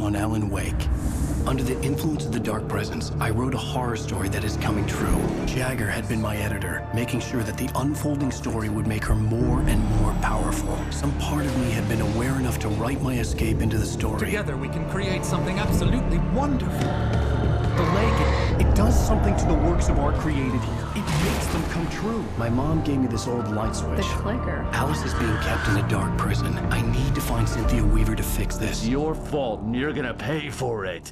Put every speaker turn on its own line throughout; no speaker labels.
on Alъn Uейк. Under the influence of the dark presence, I wrote a horror story that is coming true. Jagger had been my editor, making sure that the unfolding story would make her more and more powerful. Some part of me had been aware enough to write my escape into the story.
Together we can create something absolutely wonderful.
The lake, it does something to the works of art created here. It makes them come true. My mom gave me this old light switch.
The clicker.
Alice is being kept in a dark prison. I need to find Cynthia Weaver to fix this.
It's your fault, and you're gonna pay for it.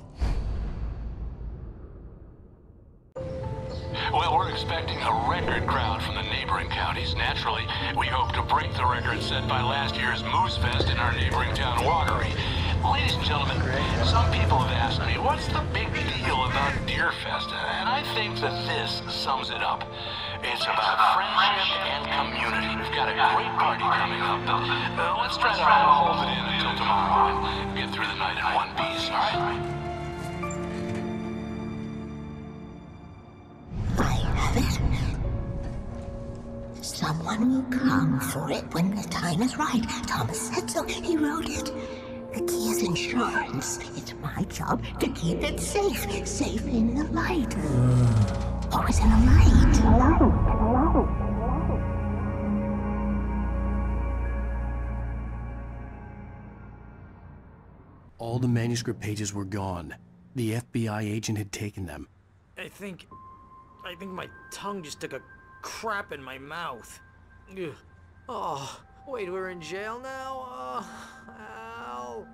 Well, we're expecting a record crowd from the neighboring counties. Naturally, we hope to break the record set by last year's Moose Fest in our neighboring town, Watery. Ladies and gentlemen, some people have asked me, what's the big deal about Deer Fest? And I think that this sums it up. It's about friendship and community. We've got a great party coming up, but let's try to hold it in until tomorrow and get through the night in one piece, all right?
Someone will come for it when the time is right. Thomas said so. He wrote it. The key is insurance. It's my job to keep it safe. Safe in the light. Always in the light.
All the manuscript pages were gone. The FBI agent had taken them.
I think my tongue just took a crap in my mouth. Ugh. Oh, wait, we're in jail now? Al.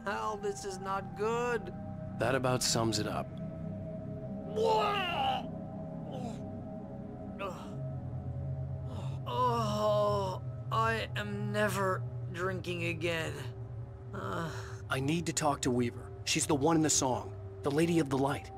Al, this is not good.
That about sums it up.
Oh, I am never drinking again.
I need to talk to Weaver. She's the one in the song. The Lady of the Light.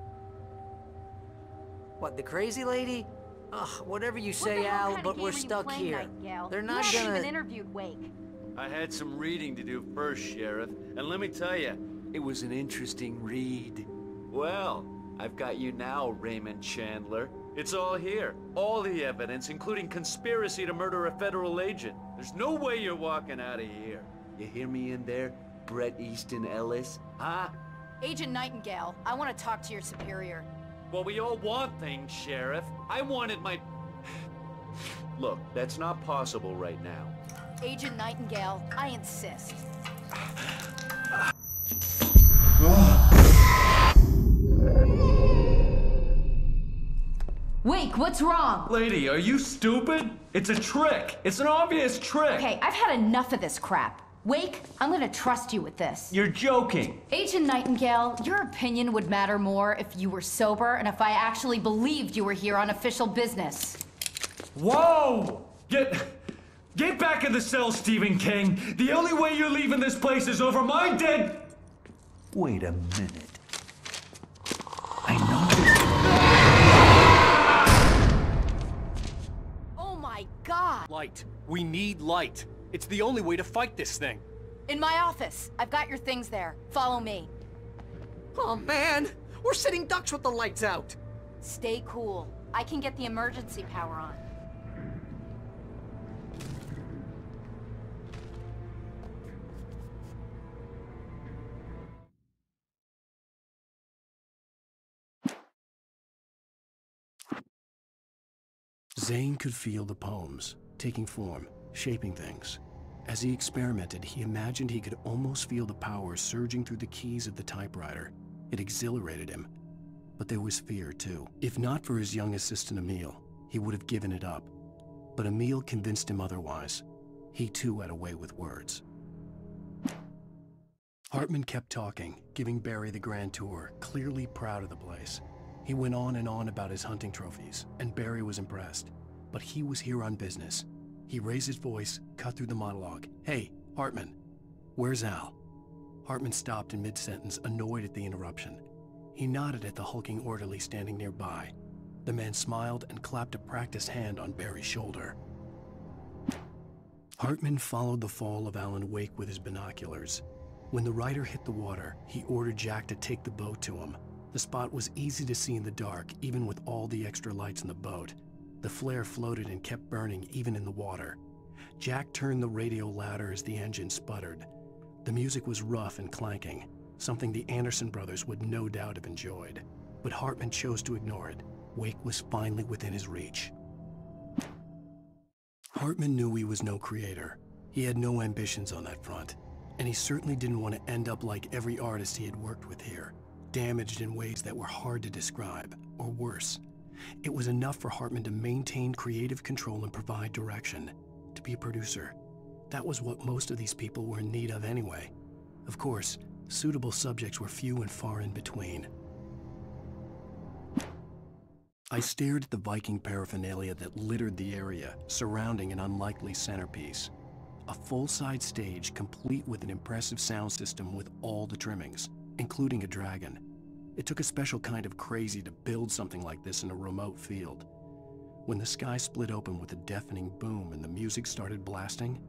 What, the crazy lady? Ugh, whatever you say, Al, but we're stuck here. They're not gonna...
You haven't even interviewed Wake.
I had some reading to do first, Sheriff, and let me tell you, it was an interesting read. Well, I've got you now, Raymond Chandler. It's all here. All the evidence, including conspiracy to murder a federal agent. There's no way you're walking out of here. You hear me in there, Bret Easton Ellis? Huh?
Agent Nightingale, I want to talk to your superior.
Well, we all want things, Sheriff. I wanted my... Look, that's not possible right now.
Agent Nightingale, I insist. Wake, what's wrong?
Lady, are you stupid? It's a trick. It's an obvious trick.
Okay, I've had enough of this crap. Wake, I'm gonna trust you with this.
You're joking.
Agent Nightingale, your opinion would matter more if you were sober and if I actually believed you were here on official business.
Whoa! Get back in the cell, Stephen King. The only way you're leaving this place is over my dead... Wait a minute. I know...
Oh my God!
Light. We need light. It's the only way to fight this thing.
In my office. I've got your things there. Follow me.
Oh man, we're sitting ducks with the lights out.
Stay cool. I can get the emergency power on.
Zane could feel the poems, taking form, shaping things. As he experimented, he imagined he could almost feel the power surging through the keys of the typewriter. It exhilarated him. But there was fear, too. If not for his young assistant Emil, he would have given it up. But Emil convinced him otherwise. He, too, had a way with words. Hartman kept talking, giving Barry the grand tour, clearly proud of the place. He went on and on about his hunting trophies, and Barry was impressed. But he was here on business. He raised his voice, cut through the monologue. Hey, Hartman, where's Al? Hartman stopped in mid-sentence, annoyed at the interruption. He nodded at the hulking orderly standing nearby. The man smiled and clapped a practiced hand on Barry's shoulder. Hartman followed the fall of Alъn Uейk with his binoculars. When the rider hit the water, he ordered Jack to take the boat to him. The spot was easy to see in the dark, even with all the extra lights in the boat. The flare floated and kept burning even in the water. Jack turned the radio louder as the engine sputtered. The music was rough and clanking. something the Anderson brothers would no doubt have enjoyed. But Hartman chose to ignore it. Wake was finally within his reach. Hartman knew he was no creator. He had no ambitions on that front, and he certainly didn't want to end up like every artist he had worked with here, damaged in ways that were hard to describe, or worse. It was enough for Hartman to maintain creative control and provide direction, to be a producer. That was what most of these people were in need of anyway. Of course, suitable subjects were few and far in between. I stared at the Viking paraphernalia that littered the area, surrounding an unlikely centerpiece. A full-size stage complete with an impressive sound system with all the trimmings, including a dragon. It took a special kind of crazy to build something like this in a remote field. When the sky split open with a deafening boom and the music started blasting,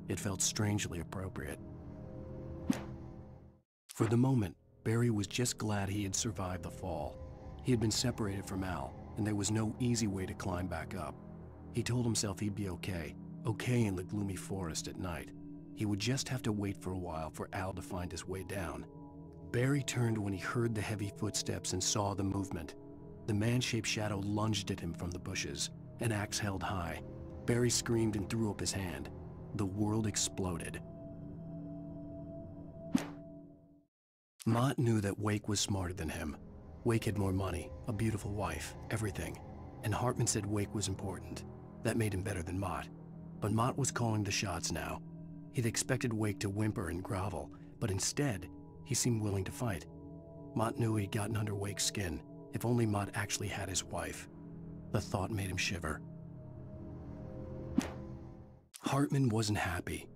it felt strangely appropriate. For the moment, Barry was just glad he had survived the fall. He had been separated from Al, and there was no easy way to climb back up. He told himself he'd be okay in the gloomy forest at night. He would just have to wait for a while for Al to find his way down. Barry turned when he heard the heavy footsteps and saw the movement. The man-shaped shadow lunged at him from the bushes, an axe held high. Barry screamed and threw up his hand. The world exploded. Mott knew that Wake was smarter than him. Wake had more money, a beautiful wife, everything. And Hartman said Wake was important. That made him better than Mott. But Mott was calling the shots now. He'd expected Wake to whimper and grovel, but instead, he seemed willing to fight. Mott knew he'd gotten under Wake's skin. If only Mott actually had his wife. The thought made him shiver. Hartman wasn't happy.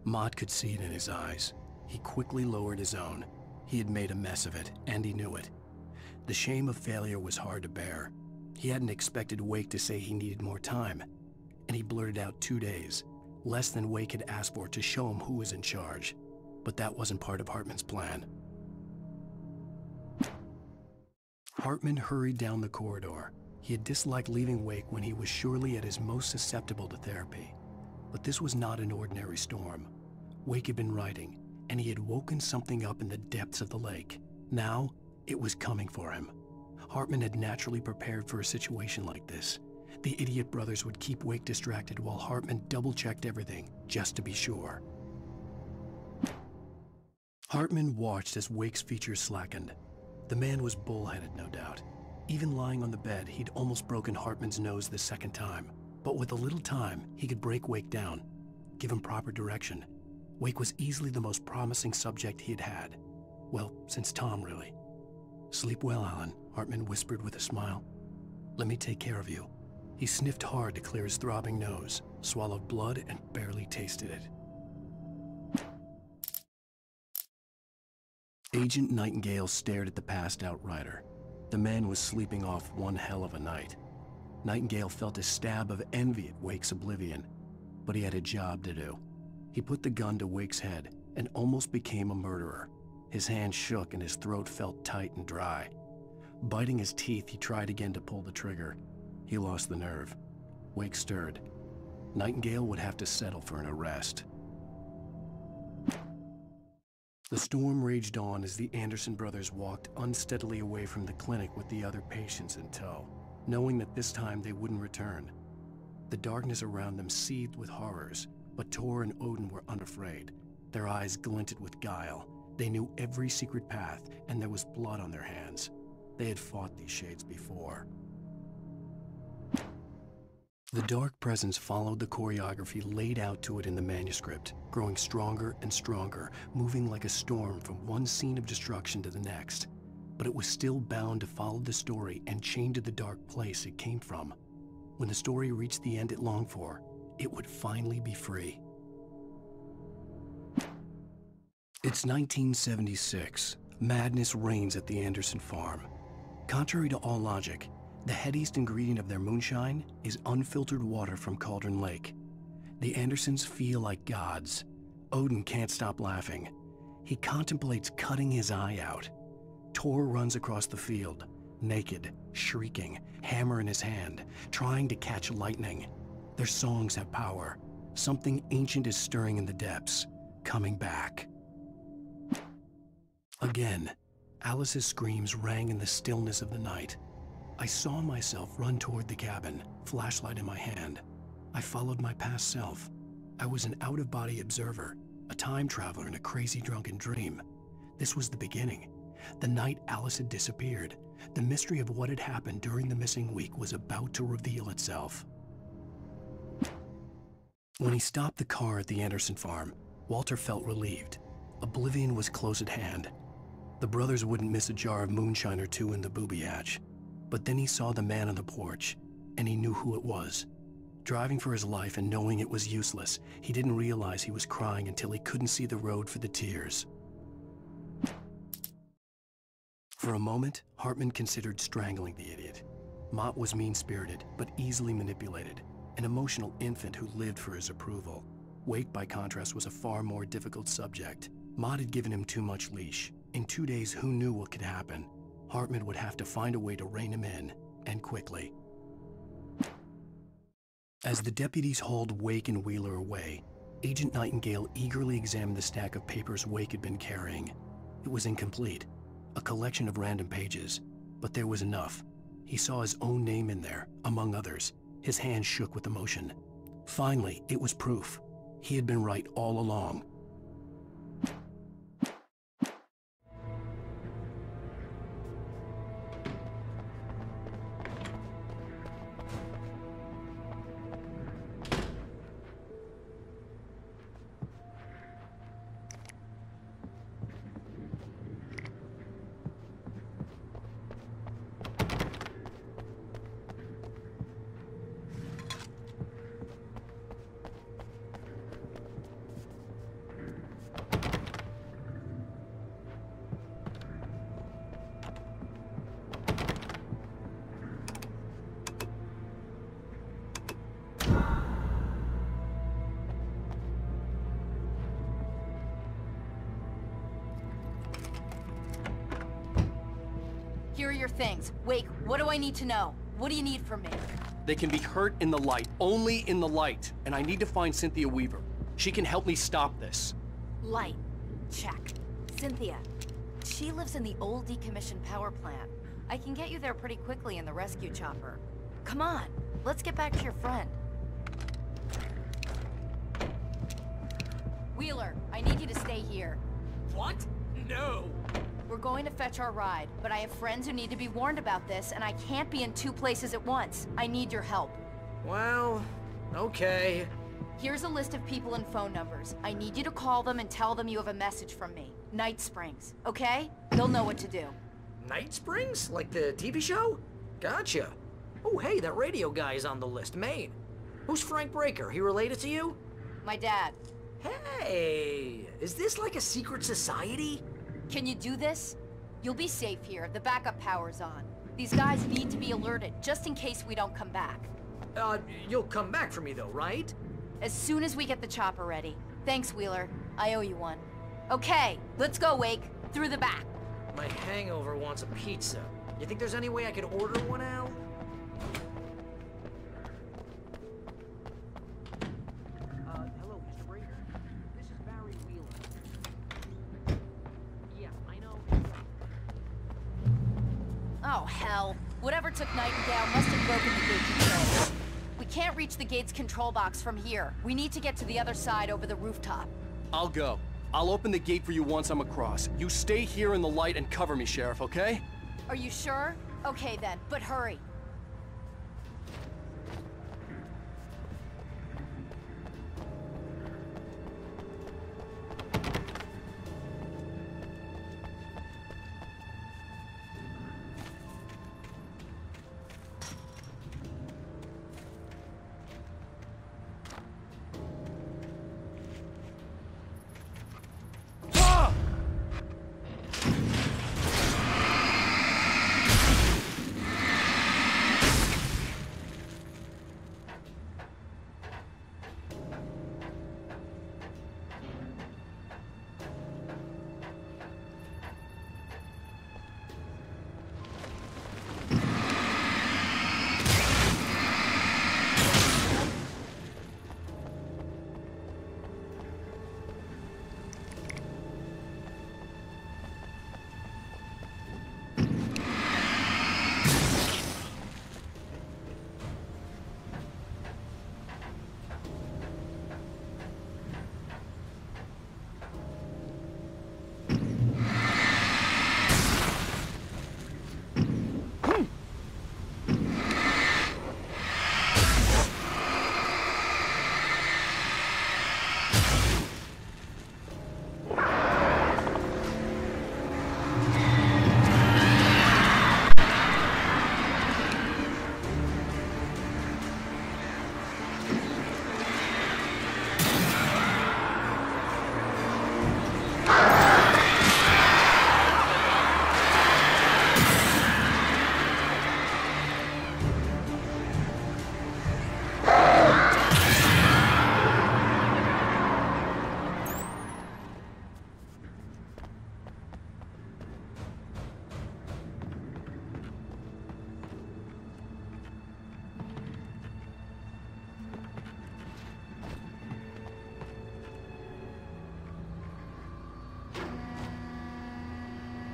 Mott could see it in his eyes. He quickly lowered his own. He had made a mess of it, and he knew it. The shame of failure was hard to bear. He hadn't expected Wake to say he needed more time, and he blurted out 2 days, less than Wake had asked for to show him who was in charge. But that wasn't part of Hartman's plan. Hartman hurried down the corridor. He had disliked leaving Wake when he was surely at his most susceptible to therapy. But this was not an ordinary storm. Wake had been writing, and he had woken something up in the depths of the lake. Now, it was coming for him. Hartman had naturally prepared for a situation like this. The idiot brothers would keep Wake distracted while Hartman double-checked everything, just to be sure. Hartman watched as Wake's features slackened. The man was bullheaded, no doubt. Even lying on the bed, he'd almost broken Hartman's nose the second time. But with a little time, he could break Wake down, give him proper direction. Wake was easily the most promising subject he had had. Well, since Tom, really. "Sleep well, Allen," Hartman whispered with a smile. "Let me take care of you." He sniffed hard to clear his throbbing nose, swallowed blood, and barely tasted it. Agent Nightingale stared at the passed-out writer. The man was sleeping off one hell of a night. Nightingale felt a stab of envy at Wake's oblivion, but he had a job to do. He put the gun to Wake's head and almost became a murderer. His hand shook and his throat felt tight and dry. Biting his teeth, he tried again to pull the trigger. He lost the nerve. Wake stirred. Nightingale would have to settle for an arrest. The storm raged on as the Anderson brothers walked unsteadily away from the clinic with the other patients in tow, knowing that this time they wouldn't return. The darkness around them seethed with horrors, but Tor and Odin were unafraid. Their eyes glinted with guile. They knew every secret path, and there was blood on their hands. They had fought these shades before. The dark presence followed the choreography laid out to it in the manuscript, growing stronger and stronger, moving like a storm from one scene of destruction to the next. But it was still bound to follow the story and chained to the dark place it came from. When the story reached the end it longed for, it would finally be free. It's 1976. Madness reigns at the Anderson farm. Contrary to all logic, the headiest ingredient of their moonshine is unfiltered water from Cauldron Lake. The Andersons feel like gods. Odin can't stop laughing. He contemplates cutting his eye out. Tor runs across the field, naked, shrieking, hammer in his hand, trying to catch lightning. Their songs have power. Something ancient is stirring in the depths, coming back. Again, Alice's screams rang in the stillness of the night. I saw myself run toward the cabin, flashlight in my hand. I followed my past self. I was an out-of-body observer, a time traveler in a crazy drunken dream. This was the beginning. The night Alice had disappeared. The mystery of what had happened during the missing week was about to reveal itself. When he stopped the car at the Anderson farm, Walter felt relieved. Oblivion was close at hand. The brothers wouldn't miss a jar of moonshine or two in the booby hatch. But then he saw the man on the porch, and he knew who it was. Driving for his life and knowing it was useless, he didn't realize he was crying until he couldn't see the road for the tears. For a moment, Hartman considered strangling the idiot. Mott was mean-spirited, but easily manipulated, an emotional infant who lived for his approval. Wake, by contrast, was a far more difficult subject. Mott had given him too much leash. In 2 days, who knew what could happen? Hartman would have to find a way to rein him in, and quickly. As the deputies hauled Wake and Wheeler away, Agent Nightingale eagerly examined the stack of papers Wake had been carrying. It was incomplete, a collection of random pages, but there was enough. He saw his own name in there, among others. His hand shook with emotion. Finally, it was proof. He had been right all along.
Here are your things. Wake, what do I need to know? What do you need from me?
They can be hurt in the light, only in the light. And I need to find Cynthia Weaver. She can help me stop this.
Light. Check. Cynthia. She lives in the old decommissioned power plant. I can get you there pretty quickly in the rescue chopper. Come on, let's get back to your friend. Wheeler, I need you to stay here.
What? No!
We're going to fetch our ride, but I have friends who need to be warned about this, and I can't be in 2 places at once. I need your help.
Well, okay.
Here's a list of people and phone numbers. I need you to call them and tell them you have a message from me. Night Springs, okay? They'll know what to do.
Night Springs? Like the TV show? Gotcha. Oh, hey, that radio guy is on the list, Maine. Who's Frank Breaker? He related to you?
My dad.
Hey, is this like a secret society?
Can you do this? You'll be safe here. The backup power's on. These guys need to be alerted, just in case we don't come back.
You'll come back for me though, right?
As soon as we get the chopper ready. Thanks, Wheeler. I owe you one. Okay, let's go, Wake. Through the back.
My hangover wants a pizza. You think there's any way I could order one, Al? Hello, Mr. Breaker. This is Barri Uilър. Yeah, I know.
Oh, hell. Whatever took Nightingale must have broken the gate control. We can't reach the gate's control box from here. We need to get to the other side over the rooftop.
I'll go. I'll open the gate for you once I'm across. You stay here in the light and cover me, Sheriff, okay?
Are you sure? Okay then, but hurry.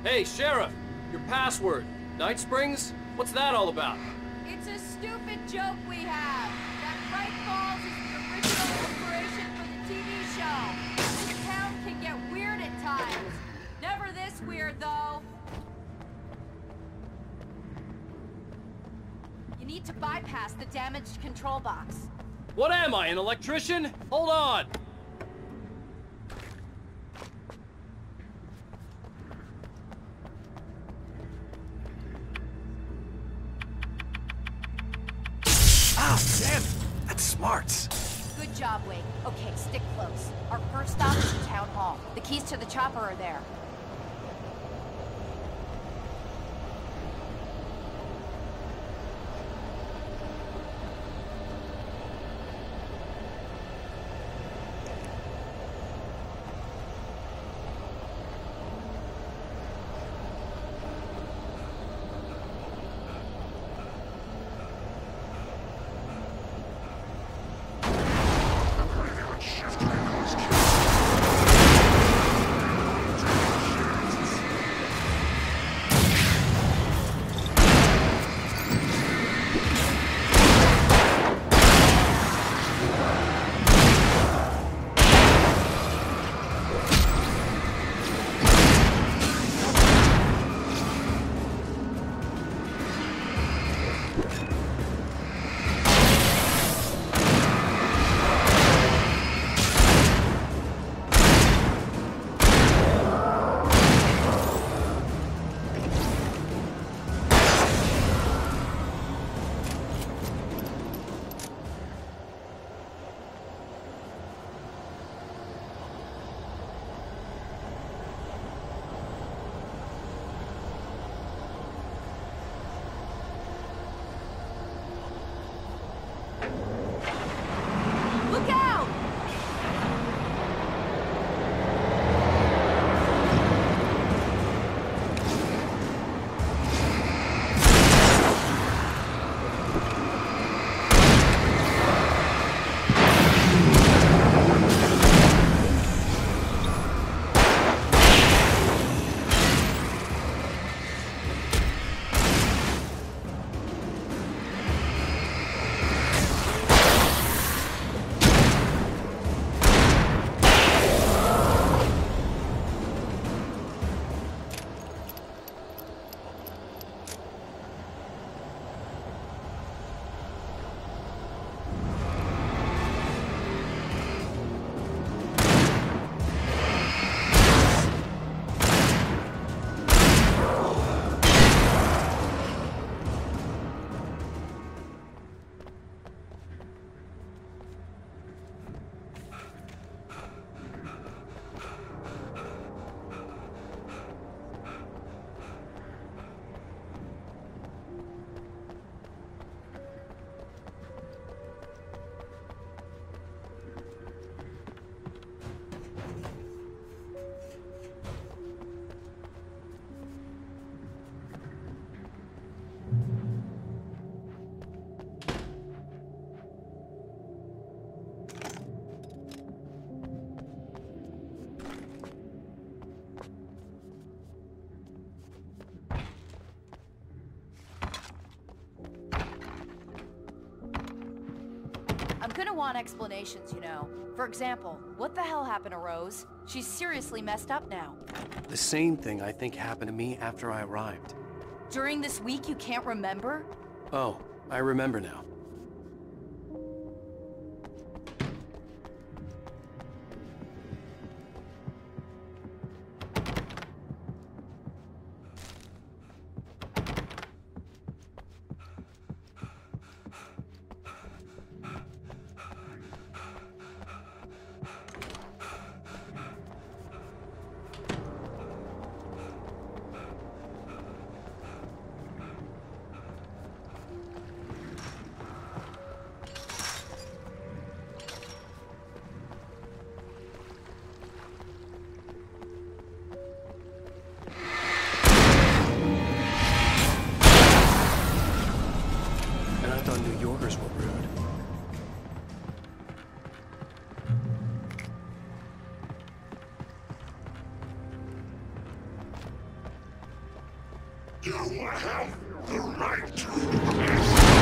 Hey, Sheriff! Your password. Night Springs? What's that all about?
It's a stupid joke we have. That Brайт Fолs is the original inspiration for the TV show. This town can get weird at times. Never this weird, though. You need to bypass the damaged control box.
What am I, an electrician? Hold on!
Ah, damn it! That's smarts.
Good job, Wake. Okay, stick close. Our first stop is the town hall. The keys to the chopper are there. I'm gonna want explanations, you know. For example, what the hell happened to Rose? She's seriously messed up now.
The same thing I think happened to me after I arrived.
During this week you can't remember?
Oh, I remember now.
You have the right to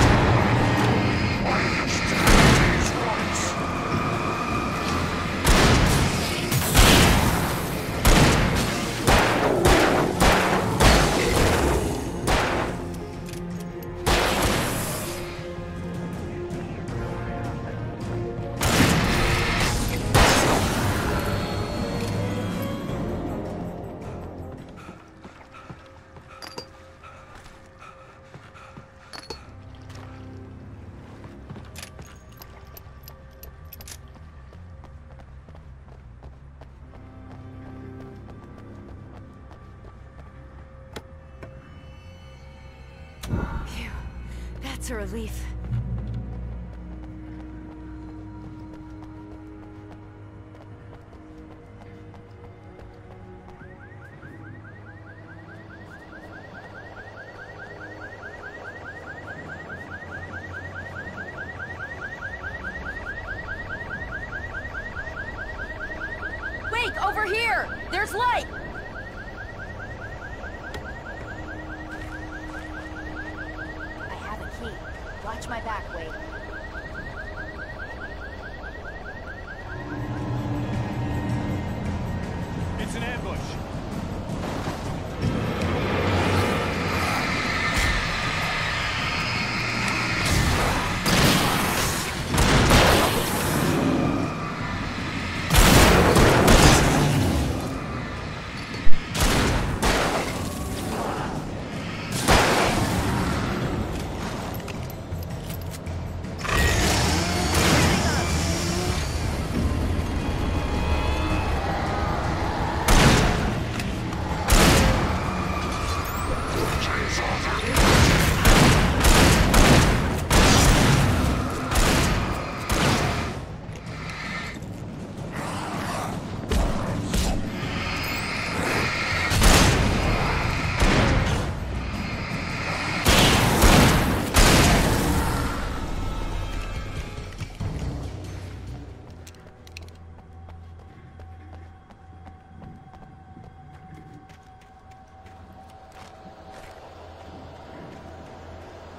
That's a relief. Wake, over here! There's light! Watch my back, Wade.
It's an ambush.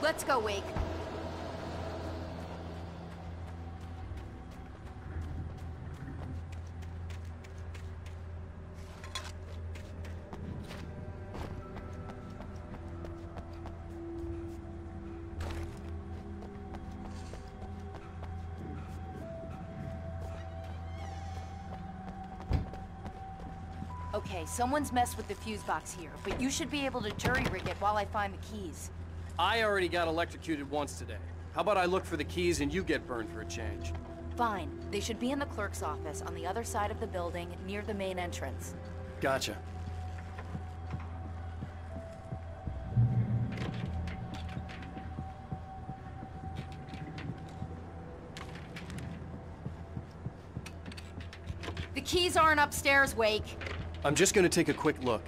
Let's go, Wake. Okay, someone's messed with the fuse box here, but you should be able to jury-rig it while I find the keys.
I already got electrocuted once today. How about I look for the keys and you get burned for a change?
Fine. They should be in the clerk's office on the other side of the building, near the main entrance.
Gotcha.
The keys aren't upstairs, Wake.
I'm just gonna take a quick look.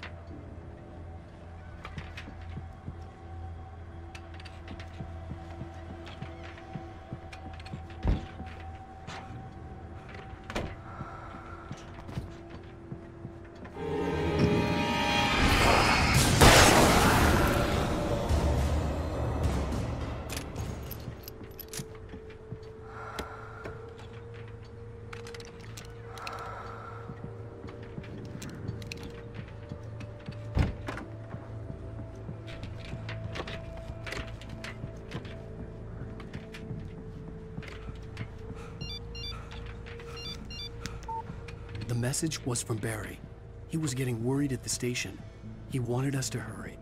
The message was from Barry. He was getting worried at the station. He wanted us to hurry.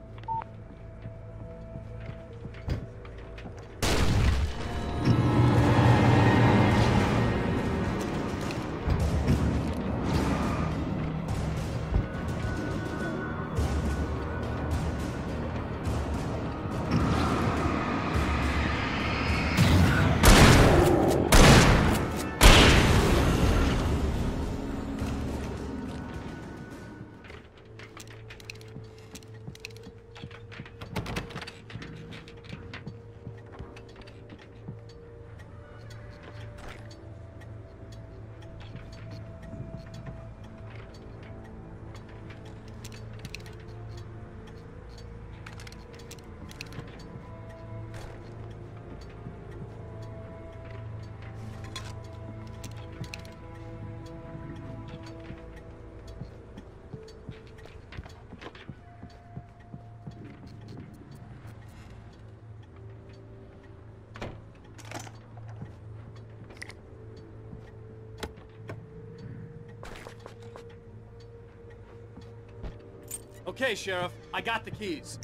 Okay, Sheriff. I got the keys.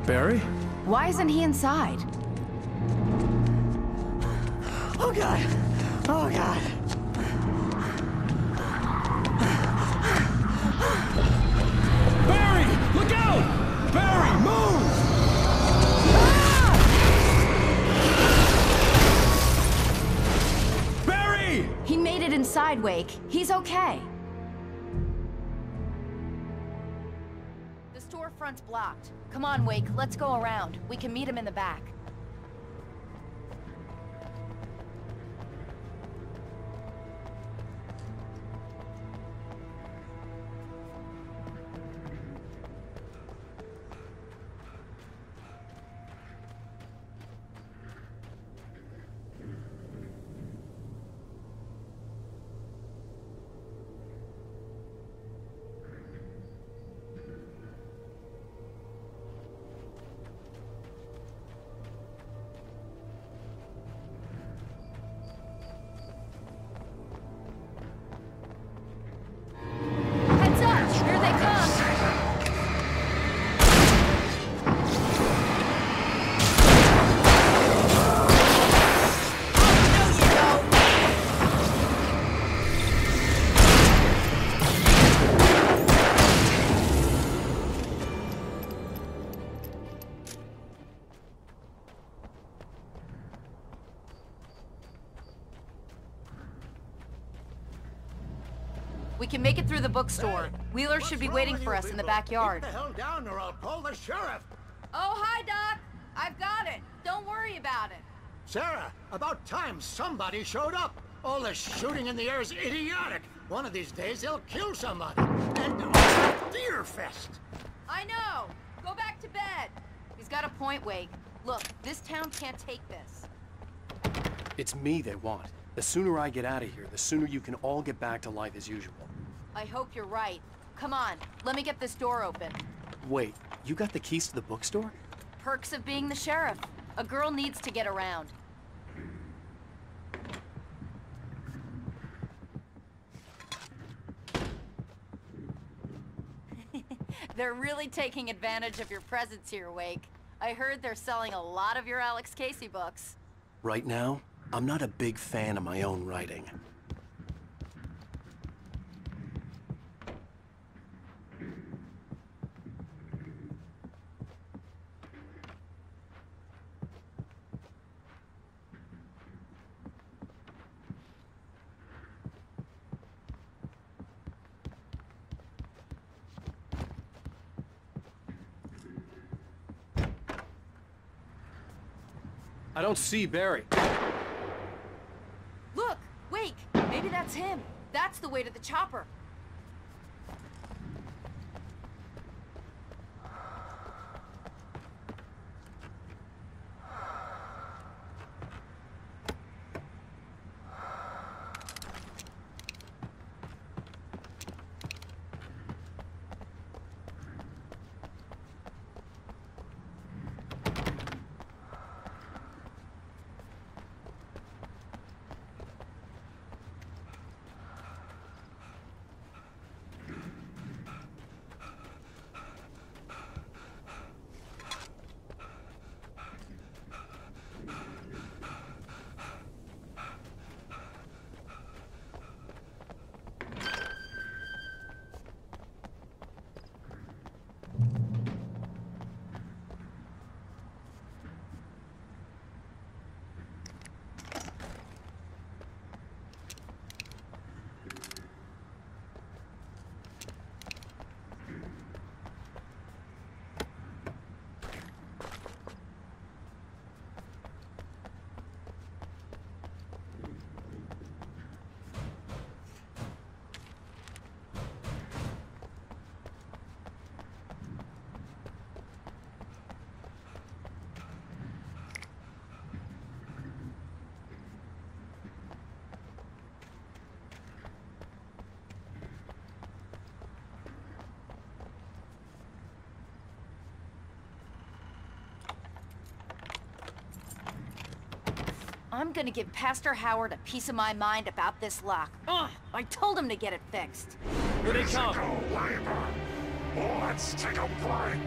Barry?
Why isn't he inside?
Oh, God. Oh, God.
Barry! Look out! Barry, move! Barry!
He made it inside, Wake. He's okay. The storefront's blocked. Come on, Wake. Let's go around. We can meet him in the back. We can make it through the bookstore. Wheeler should be waiting for us in the backyard.
Keep the hell down or I'll call the sheriff.
Oh, hi, Doc. I've got it. Don't worry about it.
Sarah, about time somebody showed up. All the shooting in the air is idiotic. One of these days they'll kill somebody. And deer fest.
I know. Go back to bed. He's got a point, Wake. Look, this town can't take this.
It's me they want. The sooner I get out of here, the sooner you can all get back to life as usual.
I hope you're right. Come on, let me get this door open.
Wait, you got the keys to the bookstore?
Perks of being the sheriff. A girl needs to get around. They're really taking advantage of your presence here, Wake. I heard they're selling a lot of your Alex Casey books.
Right now, I'm not a big fan of my own writing. I don't see Barry.
Look! Wake! Maybe that's him. That's the way to the chopper. I'm gonna give Pastor Howard a piece of my mind about this lock. Ugh, I told him to get it fixed.
Here they come.
Let's take a break.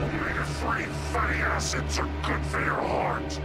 Omega-3 fatty acids are good for your heart.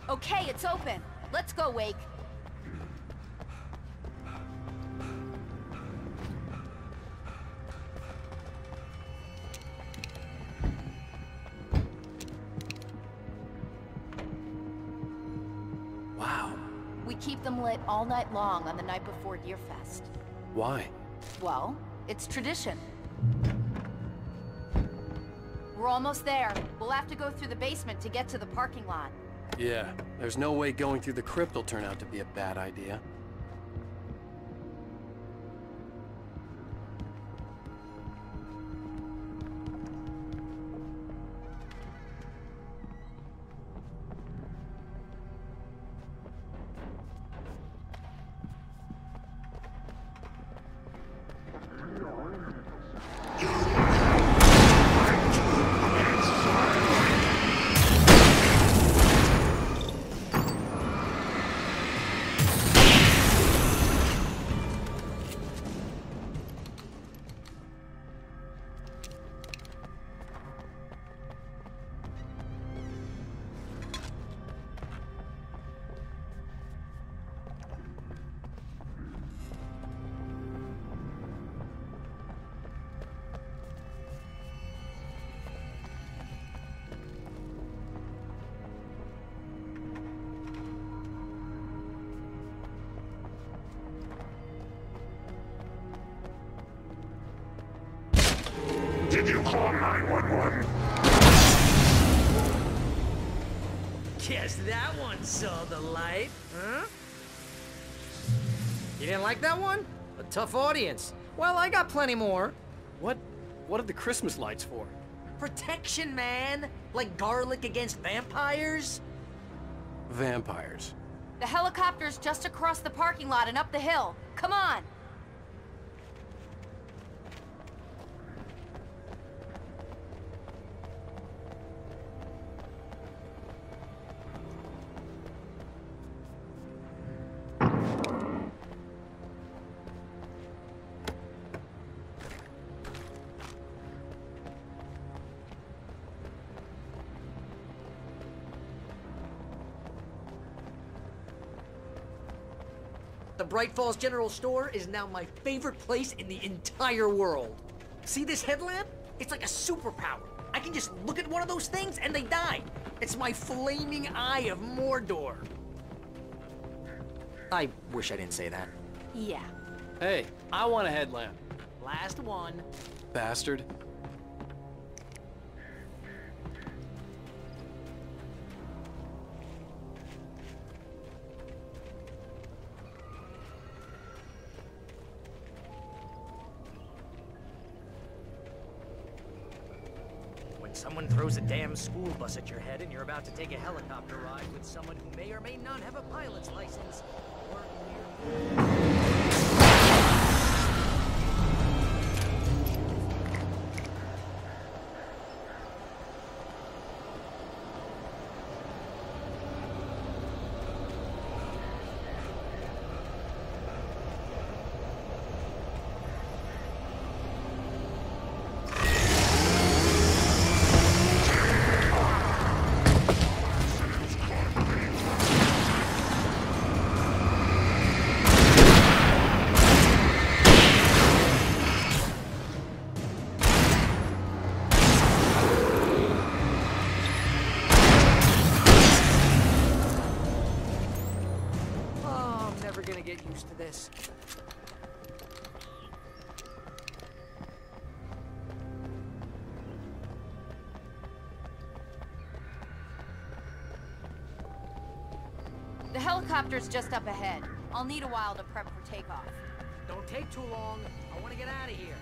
Okay, it's open. Let's go, Wake.
Wow.
We keep them lit all night long on the night before Deerfest.
Why?
Well, it's tradition. We're almost there. We'll have to go through the basement to get to the parking lot.
Yeah, there's no way going through the crypt will turn out to be a bad idea.
Did you call 911?
Guess that one saw the light, huh? You didn't like that one? A tough audience. Well, I got plenty more.
What are the Christmas lights for?
Protection, man. Like garlic against vampires.
Vampires.
The helicopter's just across the parking lot and up the hill. Come on!
The Braight Falls General Store is now my favorite place in the entire world. See this headlamp? It's like a superpower. I can just look at one of those things and they die. It's my flaming eye of Mordor. I wish I didn't say that.
Yeah.
Hey, I want a headlamp.
Last one.
Bastard.
when someone throws a damn school bus at your head and you're about to take a helicopter ride with someone who may or may not have a pilot's license. This.
The helicopter's just up ahead. I'll need a while to prep for takeoff.
Don't take too long. I want to get out of here.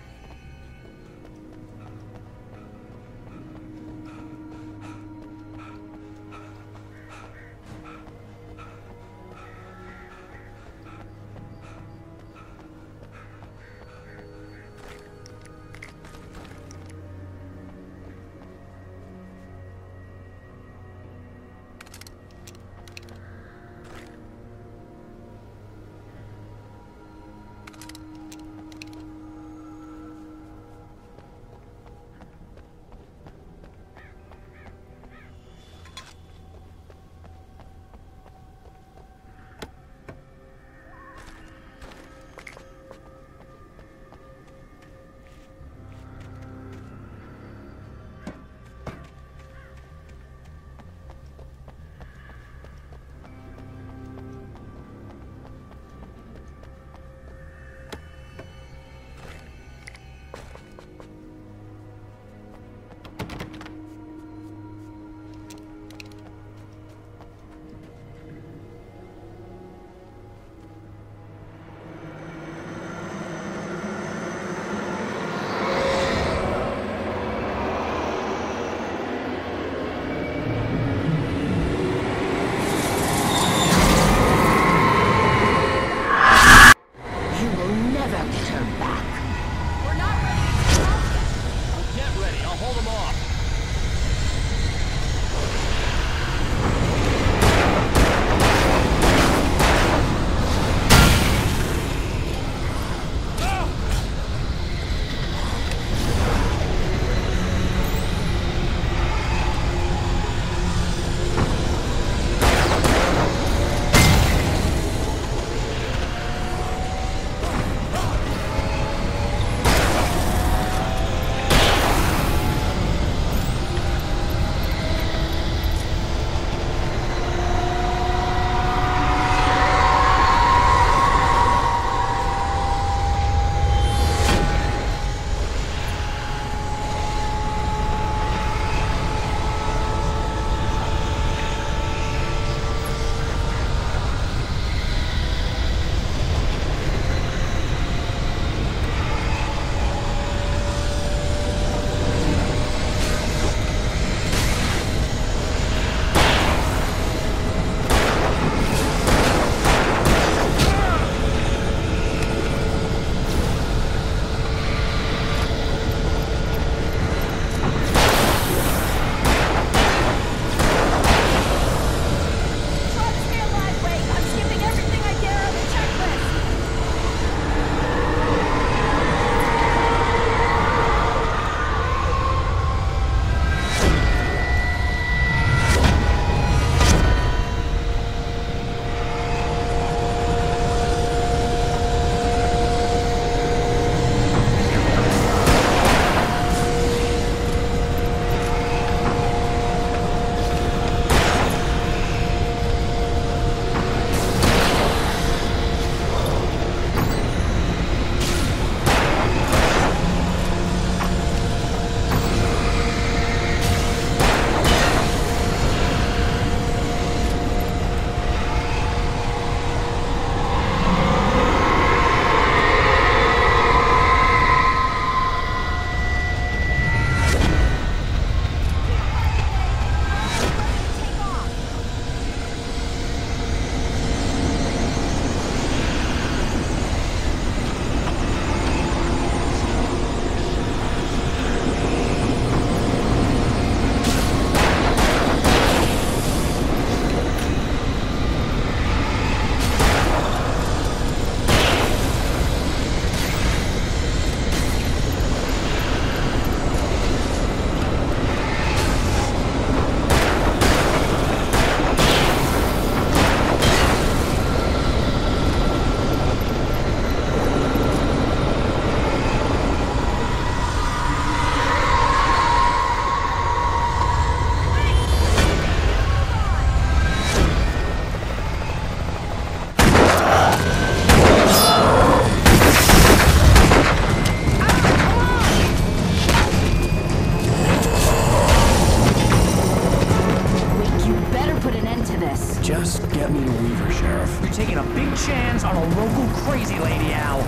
get me a weaver, Sheriff.
You're taking a big chance on a local crazy lady, Al.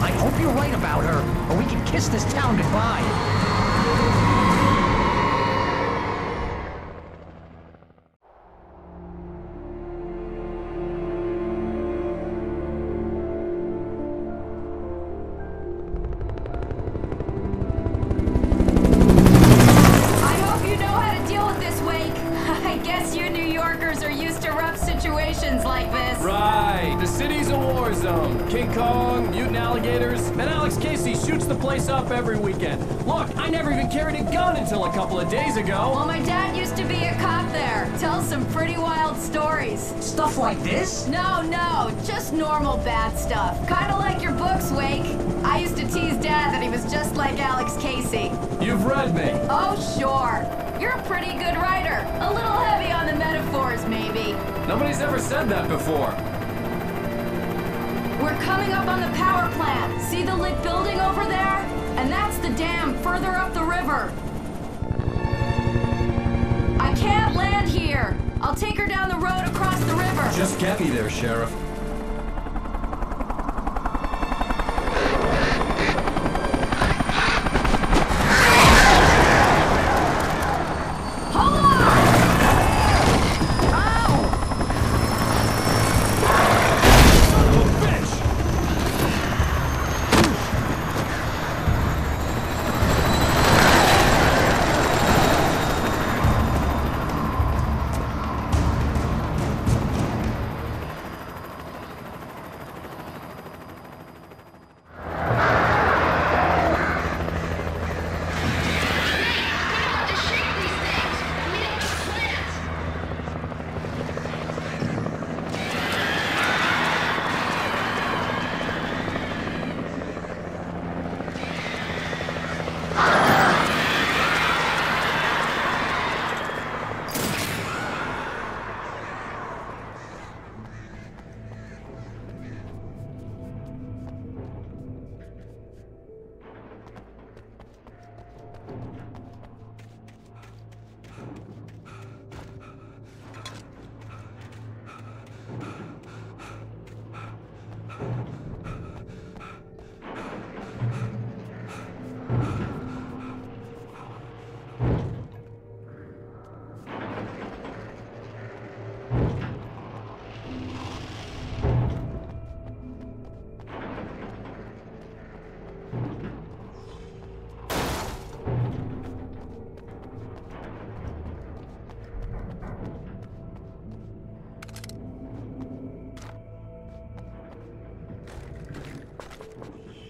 I hope you're right about her, or we can kiss this town goodbye.
Like this.
Right, the city's a war zone. King Kong, mutant alligators, and Alex Casey shoots the place up every weekend. Look, I never even carried a gun until a couple of days ago.
Well, my dad used to be a cop there. Tells some pretty wild stories.
Stuff like this?
No, just normal bad stuff. Kinda like your books, Wake. I used to tease Dad that he was just like Alex Casey.
You've read me.
Oh, sure. You're a pretty good writer. A little heavy on the metaphors, maybe.
Nobody's ever said that before.
We're coming up on the power plant. See the lit building over there? And that's the dam further up the river. I can't land here. I'll take her down the road across the river.
Just get me there, Sheriff.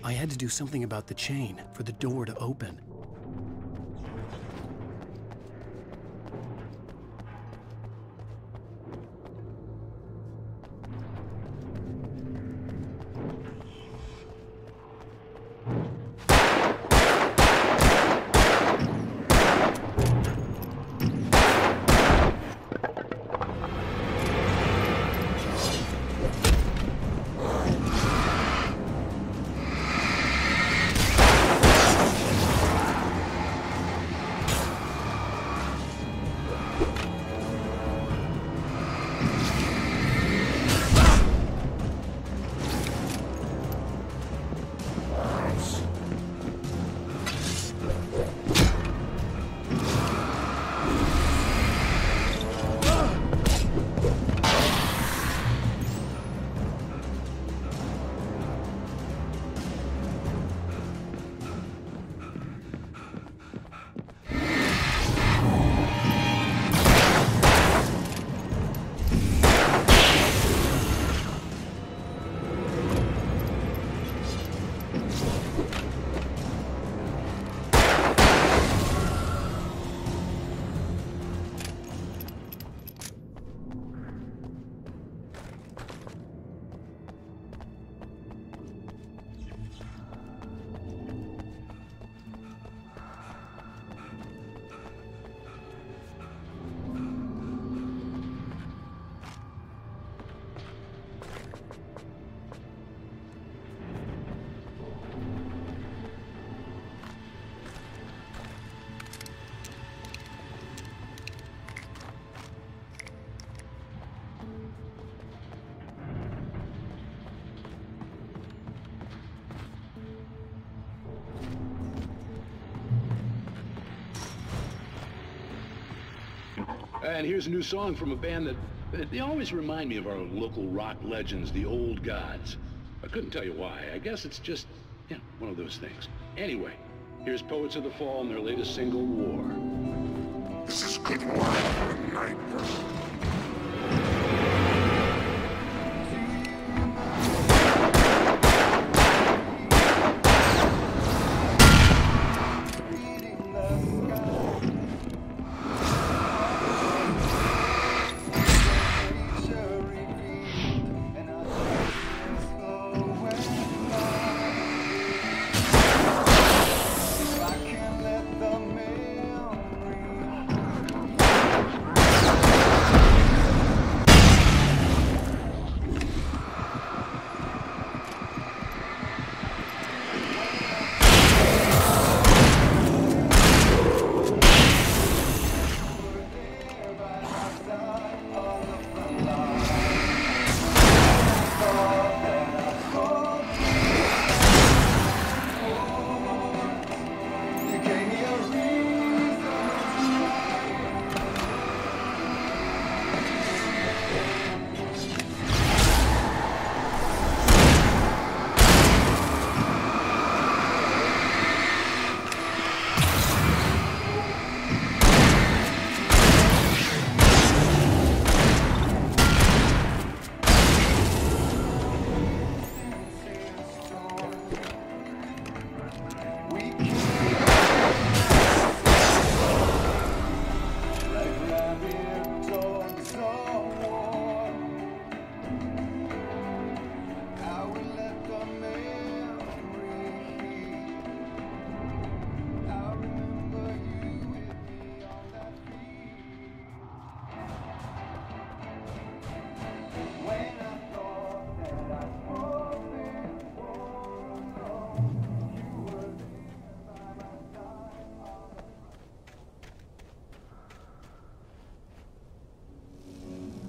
I had to do something about the chain for the door to open.
And here's a new song from a band that they always remind me of our local rock legends, the old gods. I couldn't tell you why. I guess it's just, you know, one of those things. Anyway, here's Poets of the Fall and their latest single, War.
This is good wine for a night.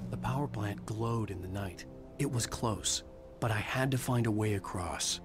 The power plant glowed in the night. It was close, but I had to find a way across.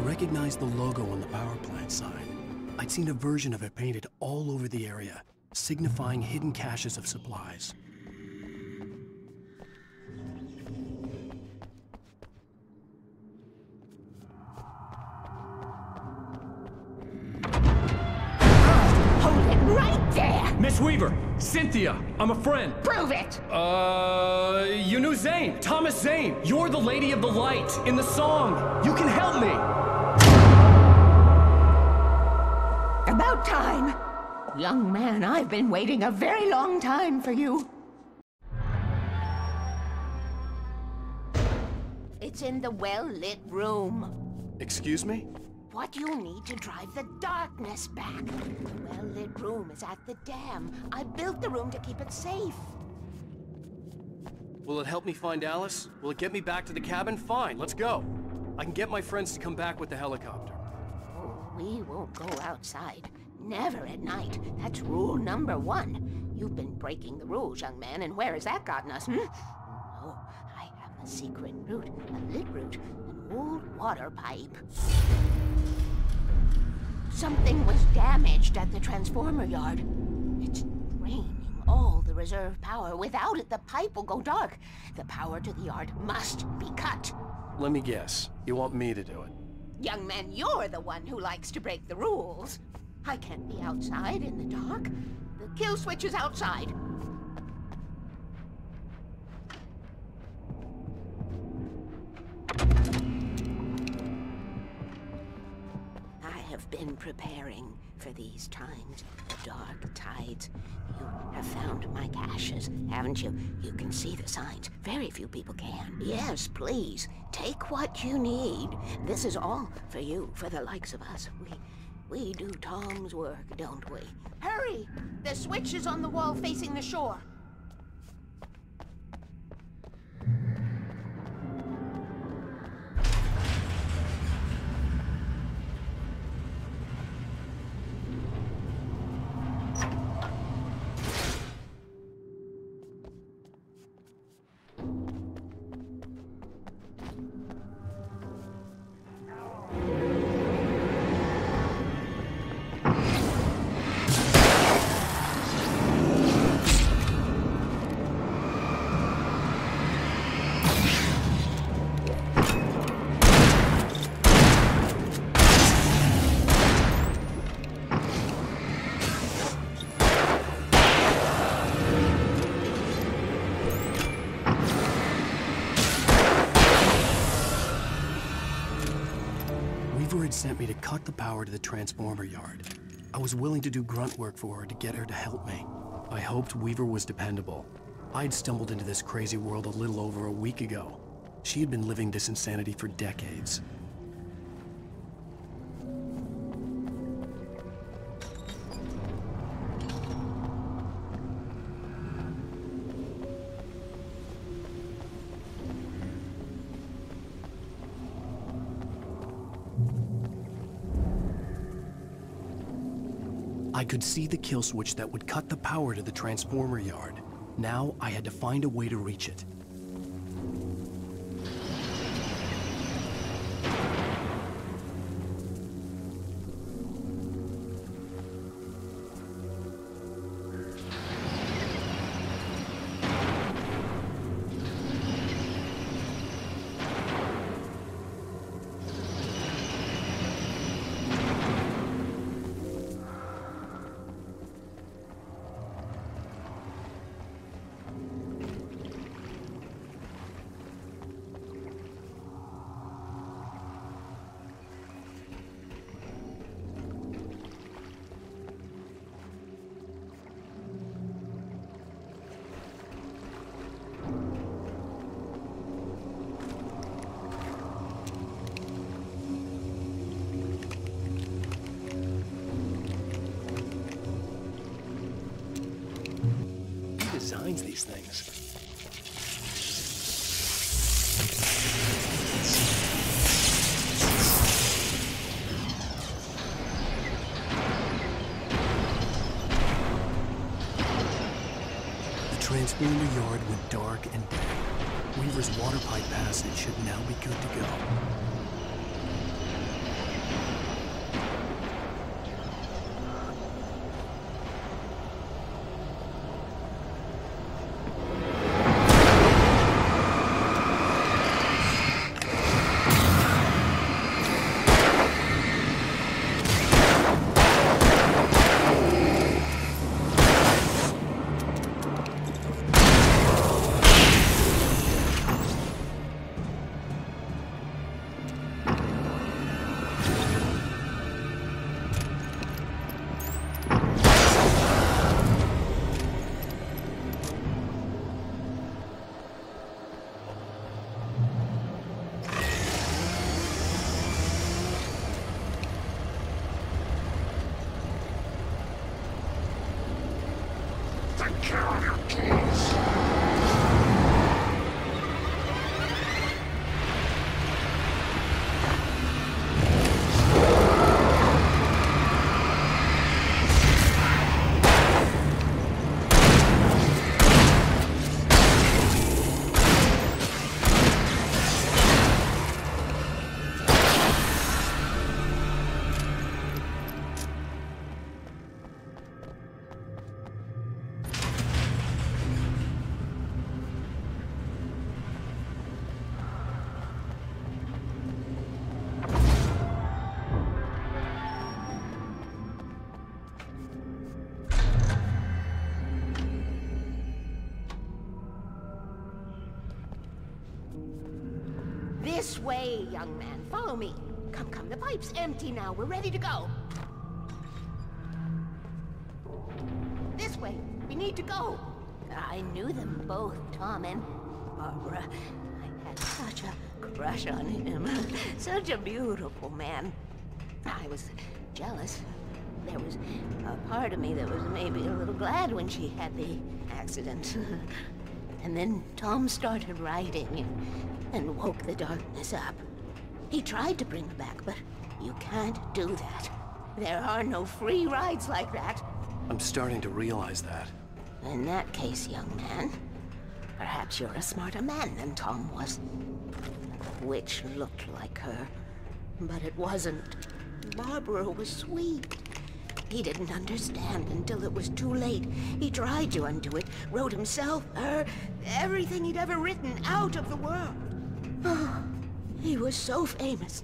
recognized the logo on the power plant sign. I'd seen a version of it painted all over the area, signifying hidden caches of supplies.
Hold it right there!
Miss Weaver! Cynthia! I'm a friend!
Prove it!
You knew Zane! Thomas Zane! You're the Lady of the Light in the song! You can help me!
About time! Young man, I've been waiting a very long time for you. It's in the well-lit room.
Excuse me?
What you'll need to drive the darkness back. The well-lit room is at the dam. I built the room to keep it safe.
Will it help me find Alice? Will it get me back to the cabin? Fine, let's go. I can get my friends to come back with the helicopter.
Oh, we won't go outside. Never at night. That's rule number 1. You've been breaking the rules, young man, and where has that gotten us, No, I have a secret route, a lit route, an old water pipe. Something was damaged at the transformer yard. It's draining all the reserve power. Without it, the pipe will go dark. The power to the yard must be cut.
Let me guess. You want me to do it?
Young man, you're the one who likes to break the rules. I can't be outside in the dark. The kill switch is outside. I have been preparing for these times. Dark tides. You have found my caches, haven't you? You can see the signs. Very few people can. Yes, please. Take what you need. This is all for you, for the likes of us. We do Tom's work, don't we? Hurry! The switch is on the wall facing the shore.
Sent me to cut the power to the transformer yard. I was willing to do grunt work for her to get her to help me. I hoped Weaver was dependable. I'd stumbled into this crazy world a little over a week ago. She had been living this insanity for decades. I could see the kill switch that would cut the power to the transformer yard. Now I had to find a way to reach it. Designs these things. The transformer yard went dark and dead. Weaver's water pipe passage should now be good to go.
care of your keys.
This way, young man. Follow me. Come, come. The pipe's empty now. We're ready to go. This way. We need to go. I knew them both, Tom and Barbara. I had such a crush on him. Such a beautiful man. I was jealous. There was a part of me that was maybe a little glad when she had the accident. And then Tom started writing and woke the darkness up. He tried to bring her back, but you can't do that. There are no free rides like that.
I'm starting to realize that.
In that case, young man, perhaps you're a smarter man than Tom was. The witch looked like her, but it wasn't. Barbara was sweet. He didn't understand until it was too late. He tried to undo it, wrote himself, her, everything he'd ever written out of the world. Oh, he was so famous.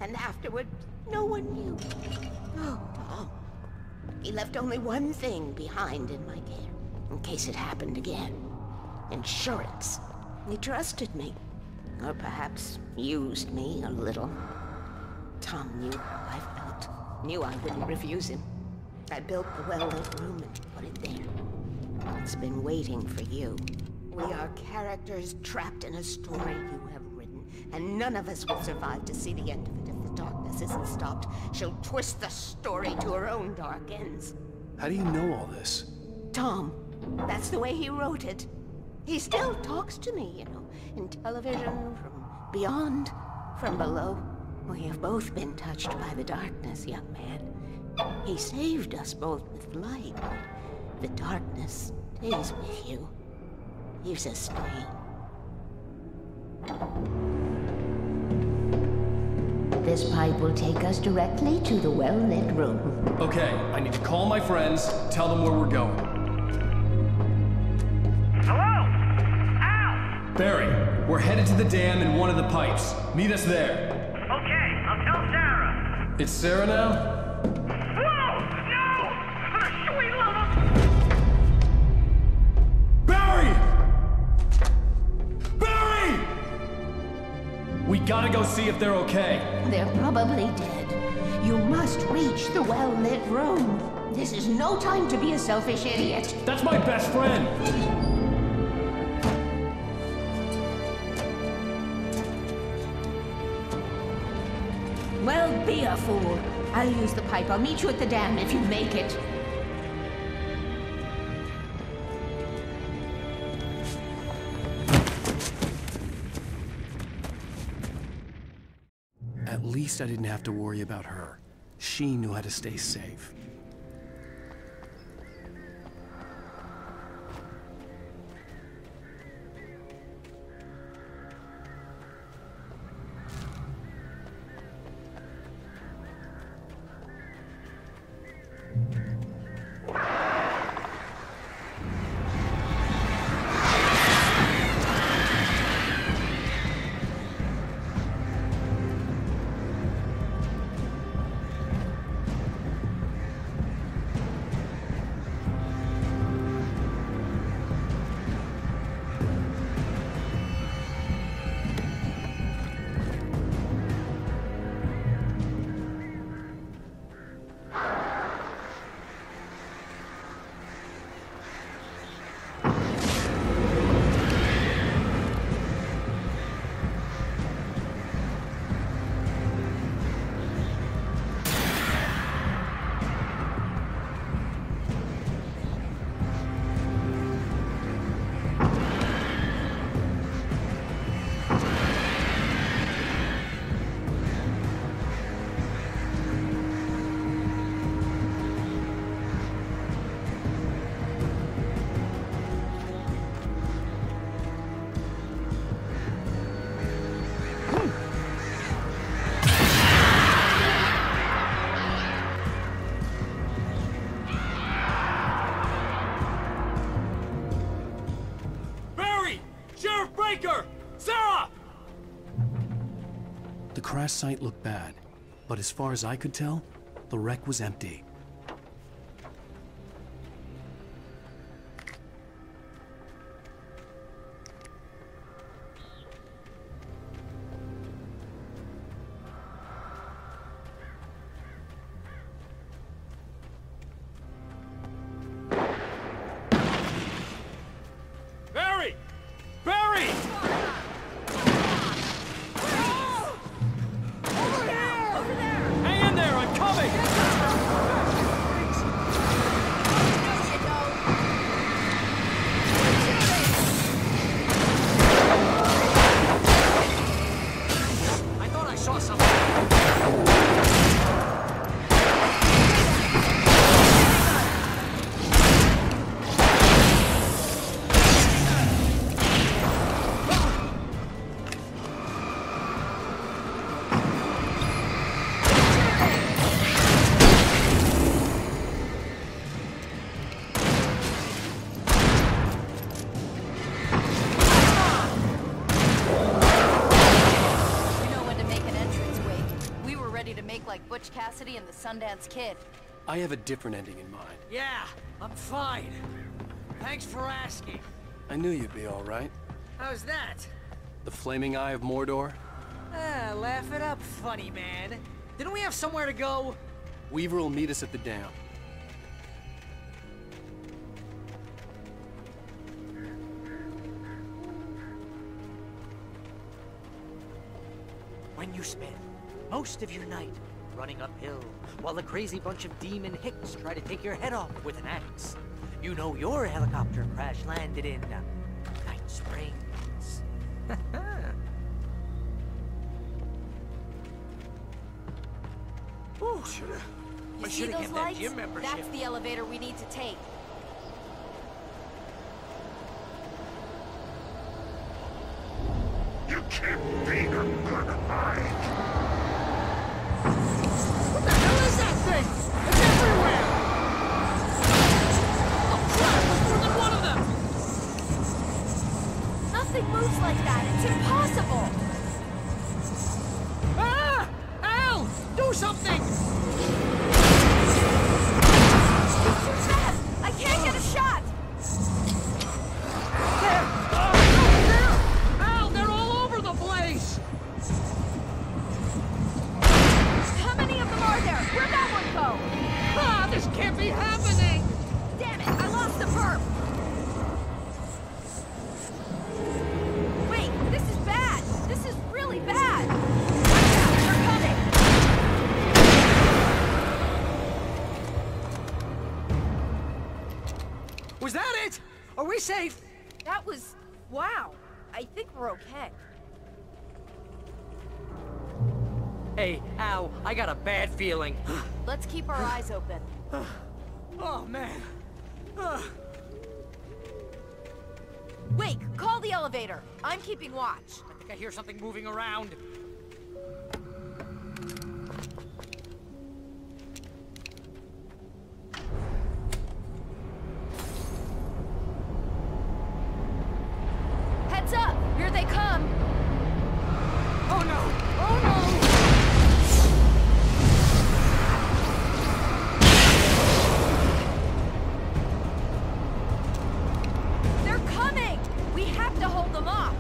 And afterward, no one knew. Oh, Tom. He left only one thing behind in my care, in case it happened again. Insurance. He trusted me. Or perhaps used me a little. Tom knew how I felt. Knew I wouldn't refuse him. I built the well-lit room and put it there. It's been waiting for you. We are characters trapped in a story you have written, and none of us will survive to see the end of it if the darkness isn't stopped. She'll twist the story to her own dark ends.
How do you know all this?
Tom, that's the way he wrote it. He still talks to me, you know, in television, from beyond, from below. We have both been touched by the darkness, young man. He saved us both with light. The darkness stays with you. Leaves a stain. This pipe will take us directly to the well-lit room.
Okay, I need to call my friends, tell them where we're going.
Hello? Al!
Barry, we're headed to the dam in one of the pipes. Meet us there.
Okay, I'll tell Sarah.
It's Sarah now?
Whoa! No! Sweet love!
Barry! Barry! We gotta go see if they're okay.
They're probably dead. You must reach the well-lit room. This is no time to be a selfish idiot.
That's my best friend!
Well, be a fool. I'll use the pipe. I'll meet you at the dam if you make it.
At least I didn't have to worry about her. She knew how to stay safe. first sight looked bad, but as far as I could tell, the wreck was empty.
Cassidy and the Sundance Kid.
I have a different ending in mind.
Yeah, I'm fine. Thanks for asking.
I knew you'd be all right.
How's that?
The flaming eye of Mordor?
Ah, laugh it up, funny man. Didn't we have somewhere to go?
Weaver will meet us at the dam.
When you spend most of your night running uphill, while a crazy bunch of demon hicks try to take your head off with an axe, you know your helicopter crash landed in Night Springs.
Ooh,
You see those lights? That's the elevator we need to take.
You can't be a good hide.
What the hell is that thing? It's everywhere!
Oh crap, there's more than one of them!
Nothing moves like that. It's impossible.
Ah! Al! Do something!
It's too fast. I can't get a shot.
There! There! Al, they're all over the place!
How many of them are there? Where'd that one go?
Ah, this can't be happening!
Damn it, I lost the perp. Wait, this is bad. This is really bad. They're coming.
Was that it? Are we safe?
That was... wow. I think we're okay.
Hey, Al, I got a bad feeling.
Let's keep our eyes open.
Oh, man.
Wake, call the elevator. I'm keeping watch.
I think I hear something moving around.
Heads up! Here they come!
Oh no! Oh no!
They're coming! We have to hold them off!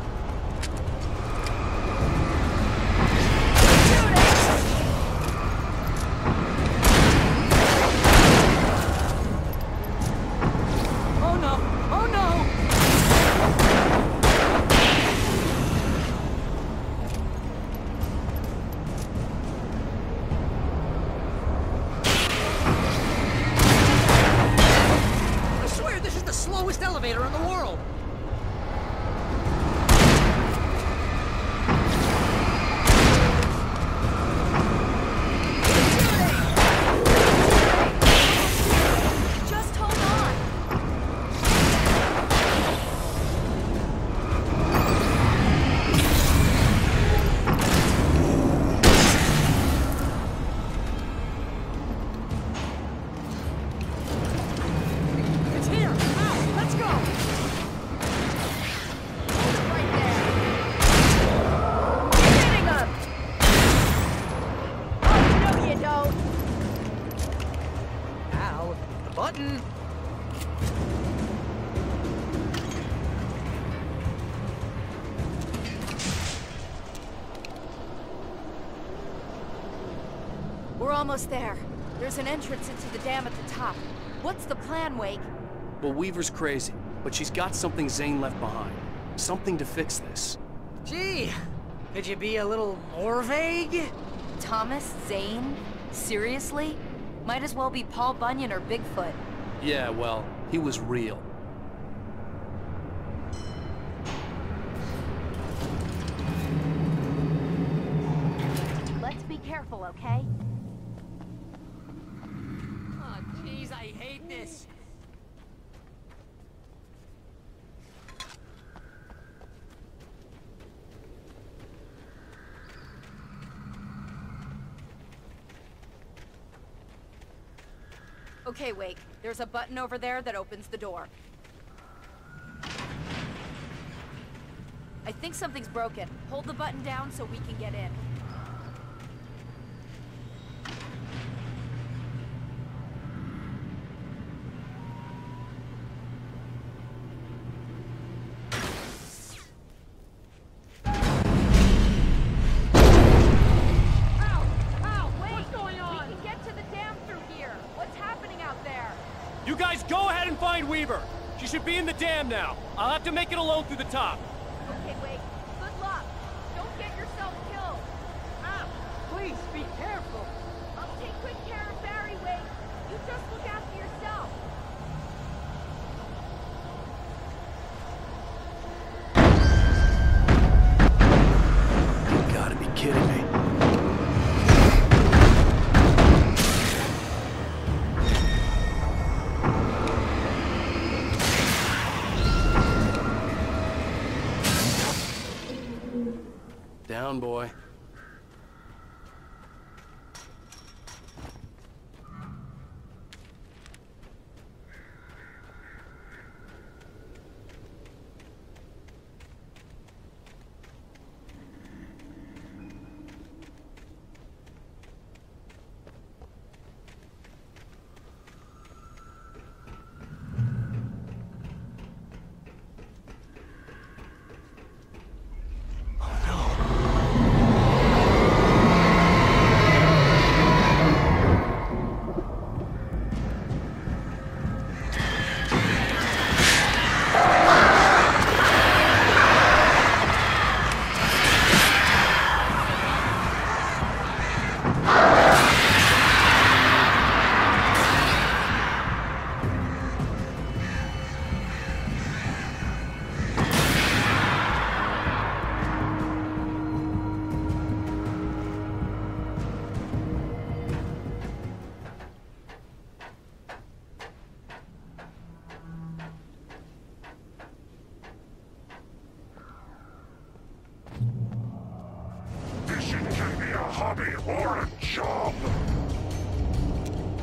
Oh no! Oh no! I swear this is the slowest elevator in the world!
Just hold on!
It's here! Now, let's go!
button.
We're almost there. There's an entrance into the dam at the top. What's the plan, Wake?
Well, Weaver's crazy, but she's got something Zane left behind. Something to fix this.
Gee, could you be a little more vague?
Thomas Zane? Seriously? Might as well be Paul Bunyan or Bigfoot.
Yeah, well, he was real.
Let's be careful, okay?
Oh, jeez, I hate this.
Okay, Wake. There's a button over there that opens the door. I think something's broken. Hold the button down so we can get in.
Weaver. She should be in the dam now. I'll have to make it alone through the top.
Okay, Wake. Good luck. Don't get yourself killed.
Ah, please be careful.
I'll take good care of Barry, Wake. You just look after yourself.
You gotta be kidding me. Down, boy.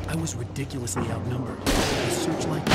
I was ridiculously outnumbered. The searchlight.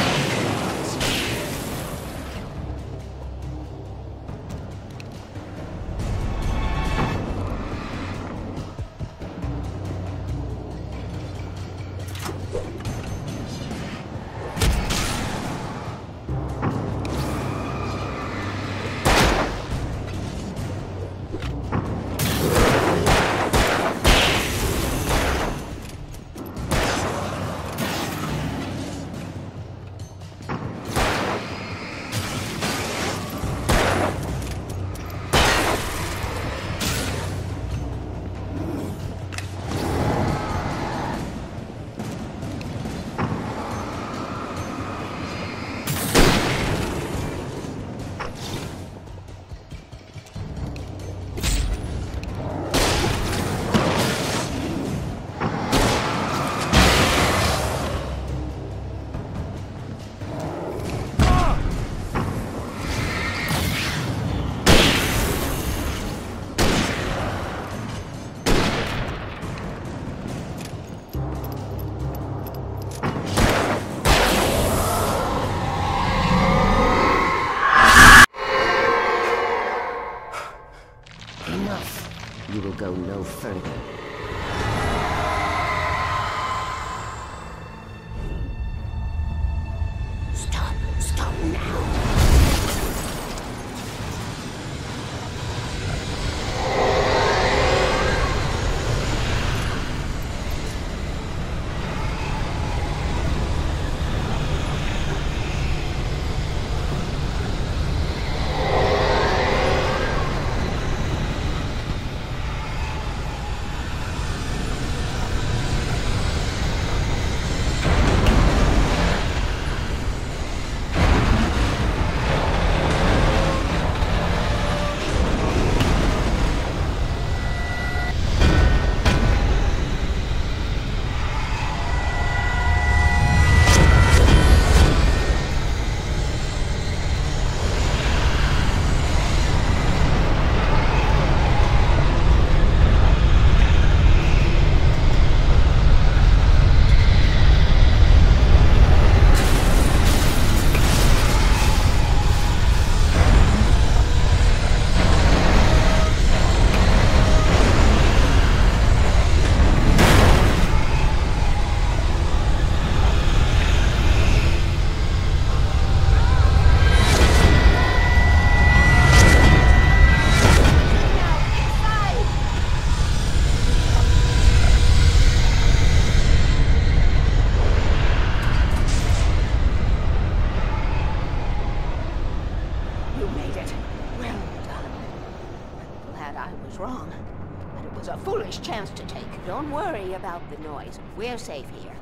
chance to take. Don't worry about the noise. We're safe here.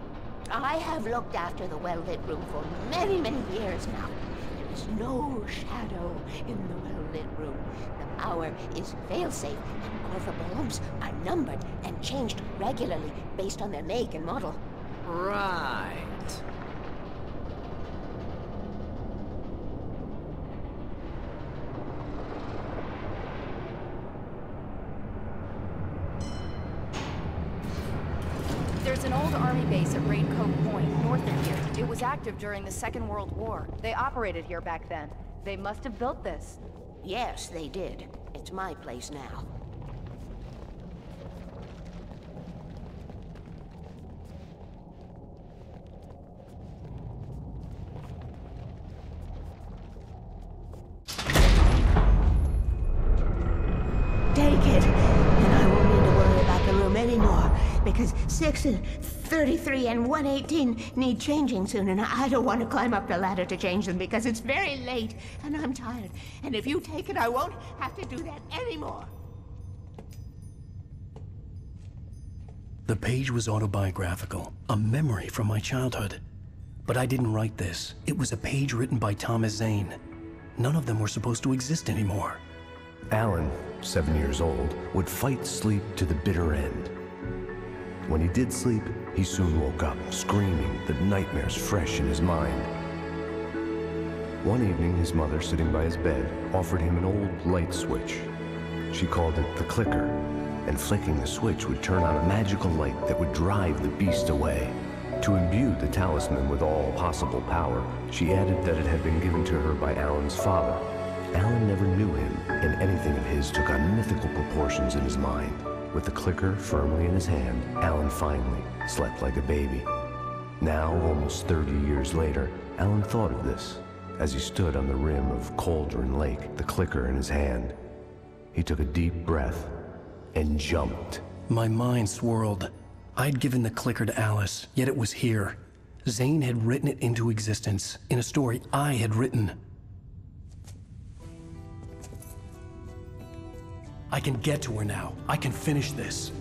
I have looked after the well-lit room for many, many years now. There is no shadow in the well-lit room. The power is fail-safe, and all the bulbs are numbered and changed regularly based on their make and model.
Right.
There's an old army base at Raincoat Point, north of here. It was active during the Second World War. They operated here back then. They must have built this.
Yes, they did. It's my place now. Take it, and I won't need to worry about the room anymore. Because 6 and 33 and 118 need changing soon, and I don't want to climb up the ladder to change them because it's very late, and I'm tired. And if you take it, I won't have to do that anymore.
The page was autobiographical, a memory from my childhood. But I didn't write this. It was a page written by Thomas Zane. None of them were supposed to exist anymore.
Allen, 7 years old, would fight sleep to the bitter end. When he did sleep, he soon woke up, screaming, the nightmares fresh in his mind. One evening, his mother, sitting by his bed, offered him an old light switch. She called it the clicker, and flicking the switch would turn on a magical light that would drive the beast away. To imbue the talisman with all possible power, she added that it had been given to her by Allen's father. Allen never knew him, and anything of his took on mythical proportions in his mind. With the clicker firmly in his hand, Allen finally slept like a baby. Now, almost 30 years later, Allen thought of this as he stood on the rim of Cauldron Lake, the clicker in his hand. He took a deep breath and jumped.
My mind swirled. I'd given the clicker to Alice, yet it was here. Zane had written it into existence in a story I had written. I can get to her now. I can finish this.